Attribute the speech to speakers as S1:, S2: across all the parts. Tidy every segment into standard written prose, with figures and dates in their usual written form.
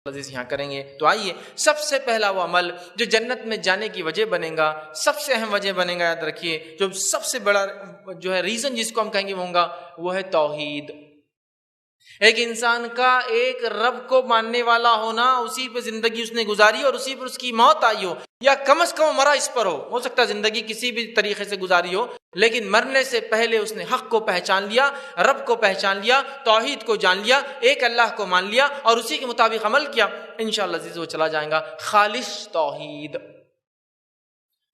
S1: عزیز یہاں کریں گے۔ تو آئیے سب سے پہلا وہ عمل جو جنت میں جانے کی وجہ بنے گا، سب سے اہم وجہ بنے گا، یاد رکھیے، جو سب سے بڑا جو ہے ریزن جس کو ہم کہیں گے وہ ہوگا، وہ ہے توحید۔ ایک انسان کا ایک رب کو ماننے والا ہونا، اسی پہ زندگی اس نے گزاری اور اسی پر اس کی موت آئی ہو، یا کم از کم مرا اس پر ہو سکتا ہے زندگی کسی بھی طریقے سے گزاری ہو، لیکن مرنے سے پہلے اس نے حق کو پہچان لیا، رب کو پہچان لیا، توحید کو جان لیا، ایک اللہ کو مان لیا اور اسی کے مطابق عمل کیا، انشاءاللہ عزیز وہ چلا جائے گا خالص توحید۔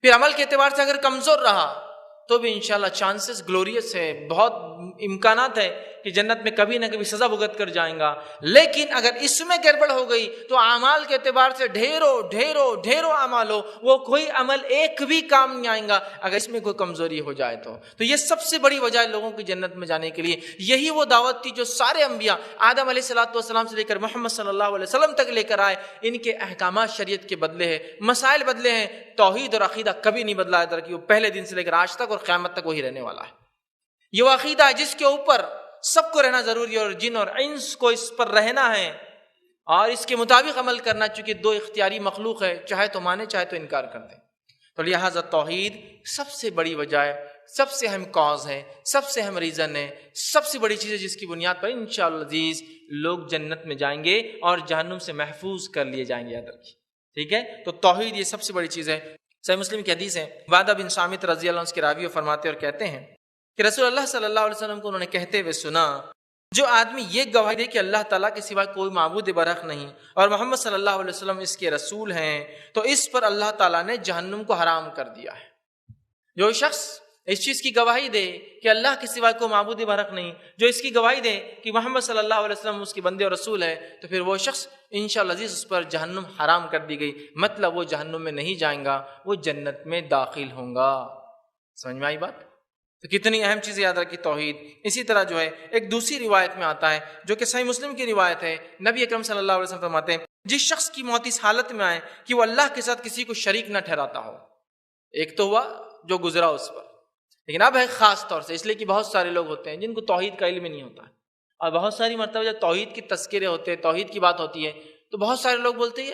S1: پھر عمل کے اعتبار سے اگر کمزور رہا تو بھی انشاءاللہ چانسز گلوریس ہے، بہت امکانات ہے کہ جنت میں کبھی نہ کبھی سزا بھگت کر جائیں گا، لیکن اگر اس میں گڑبڑ ہو گئی تو اعمال کے اعتبار سے ڈھیروں اعمال ہو، وہ کوئی عمل ایک بھی کام نہیں آئیں گا اگر اس میں کوئی کمزوری ہو جائے تو یہ سب سے بڑی وجہ ہے لوگوں کی جنت میں جانے کے لیے۔ یہی وہ دعوت تھی جو سارے انبیاء آدم علیہ الصلوۃ والسلام سے لے کر محمد صلی اللہ علیہ وسلم تک لے کر آئے، ان کے احکامات شریعت کے بدلے ہیں، مسائل بدلے ہیں، توحید اور عقیدہ کبھی نہیں بدلا ہے، کہ وہ پہلے دن سے لے کر آج تک اور قیامت تک وہی رہنے والا ہے۔ یہ وہ عقیدہ ہے جس کے اوپر سب کو رہنا ضروری ہے، اور جن اور انس کو اس پر رہنا ہے اور اس کے مطابق عمل کرنا، چونکہ دو اختیاری مخلوق ہے، چاہے تو مانے چاہے تو انکار کر دیں۔ تو لہٰذا توحید سب سے بڑی وجہ ہے، سب سے اہم کاز ہے، سب سے اہم ریزن ہے، سب سے بڑی چیز ہے جس کی بنیاد پر انشاءاللہ عزیز لوگ جنت میں جائیں گے اور جہنم سے محفوظ کر لیے جائیں گے، یاد رکھیے، ٹھیک ہے۔ تو توحید یہ سب سے بڑی چیز ہے۔ صحیح مسلم کی حدیث ہے، عبادہ بن صامت رضی اللہ عنہ اس کے راوی فرماتے اور کہتے ہیں کہ رسول اللہ صلی اللہ علیہ وسلم کو انہوں نے کہتے ہوئے سنا، جو آدمی یہ گواہی دے کہ اللہ تعالیٰ کے سوا کوئی معبود برحق نہیں اور محمد صلی اللہ علیہ وسلم اس کے رسول ہیں، تو اس پر اللہ تعالیٰ نے جہنم کو حرام کر دیا ہے۔ جو شخص اس چیز کی گواہی دے کہ اللہ کے سوا کوئی معبود برحق نہیں، جو اس کی گواہی دے کہ محمد صلی اللہ علیہ وسلم اس کے بندے اور رسول ہے، تو پھر وہ شخص انشاءاللہ عزیز اس پر جہنم حرام کر دی گئی، مطلب وہ جہنم میں نہیں جائیں گا، وہ جنت میں داخل ہوں گا۔ سمجھ میں آئی بات؟ تو کتنی اہم چیز یاد رکھی توحید۔ اسی طرح جو ہے ایک دوسری روایت میں آتا ہے جو کہ صحیح مسلم کی روایت ہے، نبی اکرم صلی اللہ علیہ وسلم فرماتے ہیں، جس شخص کی موت اس حالت میں آئے کہ وہ اللہ کے ساتھ کسی کو شریک نہ ٹھہراتا ہو، ایک تو ہوا جو گزرا اس پر، لیکن اب ہے خاص طور سے، اس لیے کہ بہت سارے لوگ ہوتے ہیں جن کو توحید کا علم ہی نہیں ہوتا ہے، اور بہت ساری مرتبہ جب توحید کی تذکرے ہوتے ہیں، توحید کی بات ہوتی ہے، تو بہت سارے لوگ بولتے ہیں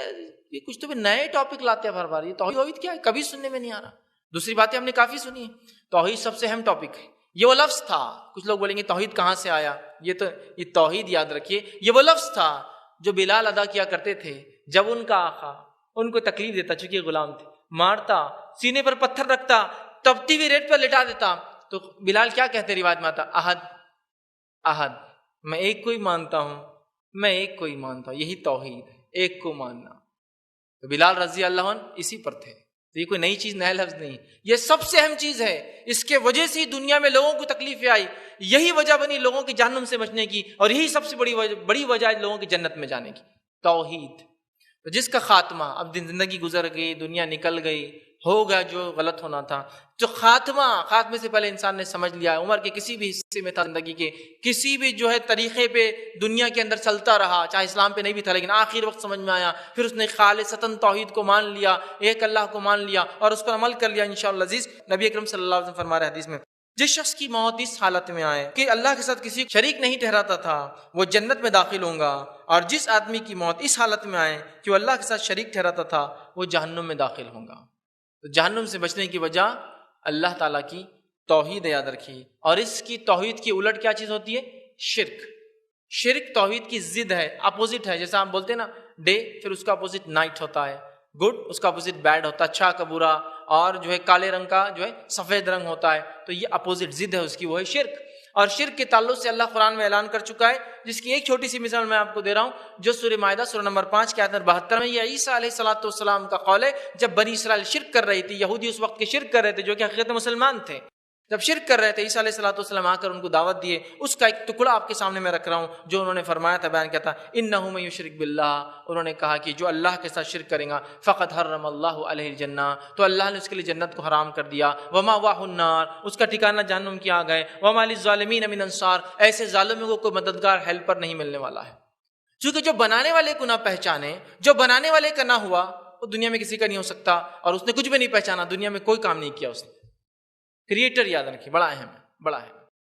S1: یہ کچھ تو بھی نئے ٹاپک لاتے ہیں ہر بار، یہ توحید کیا ہے، کبھی سننے میں نہیں آ رہا۔ دوسری باتیں ہم نے کافی سنی ہیں، توحید سب سے اہم ٹاپک ہے، یہ وہ لفظ تھا، کچھ لوگ بولیں گے توحید کہاں سے آیا، یہ توحید یاد رکھیے، یہ وہ لفظ تھا جو بلال ادا کیا کرتے تھے جب ان کا آقا ان کو تکلیف دیتا، چونکہ غلام تھے، مارتا، سینے پر پتھر رکھتا، تپتی ہوئی ریت پر لٹا دیتا، تو بلال کیا کہتے روایت میں آتا، احد احد، میں ایک کو ہی مانتا ہوں، میں ایک کو ہی مانتا ہوں، یہی توحید ہے، ایک کو ماننا۔ تو بلال رضی اللہ عنہ اسی پر تھے، تو یہ کوئی نئی چیز، نیا لفظ نہیں، یہ سب سے اہم چیز ہے، اس کے وجہ سے ہی دنیا میں لوگوں کو تکلیفیں آئی، یہی وجہ بنی لوگوں کی جہنم سے بچنے کی، اور یہی سب سے بڑی وجہ ہے لوگوں کی جنت میں جانے کی، توحید۔ تو جس کا خاتمہ، اب زندگی گزر گئی، دنیا نکل گئی، ہو گیا جو غلط ہونا تھا، جو خاتمے سے پہلے انسان نے سمجھ لیا، عمر کے کسی بھی حصے میں تھا، زندگی کے کسی بھی جو ہے طریقے پہ دنیا کے اندر چلتا رہا، چاہے اسلام پہ نہیں بھی تھا، لیکن آخر وقت سمجھ میں آیا، پھر اس نے خالصتاً توحید کو مان لیا، ایک اللہ کو مان لیا اور اس پر عمل کر لیا، انشاءاللہ عزیز نبی اکرم صلی اللہ علیہ وسلم فرما رہے حدیث میں، جس شخص کی موت اس حالت میں آئے کہ اللہ کے ساتھ کسی شریک نہیں ٹھہراتا تھا، وہ جنت میں داخل ہوں گا، اور جس آدمی کی موت اس حالت میں آئے کہ وہ اللہ کے ساتھ شریک ٹھہراتا تھا، وہ جہنم میں داخل ہوں گا۔ تو جہنم سے بچنے کی وجہ اللہ تعالیٰ کی توحید یاد رکھی، اور اس کی توحید کی الٹ کیا چیز ہوتی ہے؟ شرک۔ شرک توحید کی ضد ہے، اپوزٹ ہے، جیسا ہم بولتے ہیں نا ڈے، پھر اس کا اپوزٹ نائٹ ہوتا ہے، گڈ اس کا اپوزٹ بیڈ ہوتا ہے، اچھا کا برا، اور جو ہے کالے رنگ کا جو ہے سفید رنگ ہوتا ہے، تو یہ اپوزٹ ضد ہے اس کی، وہ ہے شرک۔ اور شرک کے تعلق سے اللہ قرآن میں اعلان کر چکا ہے، جس کی ایک چھوٹی سی مثال میں آپ کو دے رہا ہوں، جو سورہ مائدہ سورہ نمبر 5 کی آیت نمبر 72 میں، یہ عیسیٰ علیہ الصلوۃ والسلام کا قول ہے، جب بنی اسرائیل شرک کر رہی تھی، یہودی اس وقت کے شرک کر رہے تھے جو کہ حقیقت مسلمان تھے، جب شرک کر رہے تھے، عیسیٰ علیہ الصلوۃ والسلام آ کر ان کو دعوت دیے، اس کا ایک ٹکڑا آپ کے سامنے میں رکھ رہا ہوں جو انہوں نے فرمایا تھا، بیان کیا تھا، انہ من یشرک باللہ، انہوں نے کہا کہ جو اللہ کے ساتھ شرک کرے گا فقد حرم اللہ علیہ الجنہ، تو اللہ نے اس کے لیے جنت کو حرام کر دیا، ومأواہ النار، اس کا ٹھکانہ جہنم کی آگ ہے، وما للظالمین من انصار، ایسے ظالموں کو کوئی مددگار ہیلپر نہیں ملنے والا ہے۔ چونکہ جو بنانے والے کو نہ پہچانے، جو بنانے والے کا نہ ہوا، وہ دنیا میں کسی کا نہیں ہو سکتا، اور اس نے کچھ بھی نہیں پہچانا، دنیا میں کوئی کام نہیں کیا اس نے۔ کریٹر یاد رکھیے، بڑا اہم ہے، بڑا ہے۔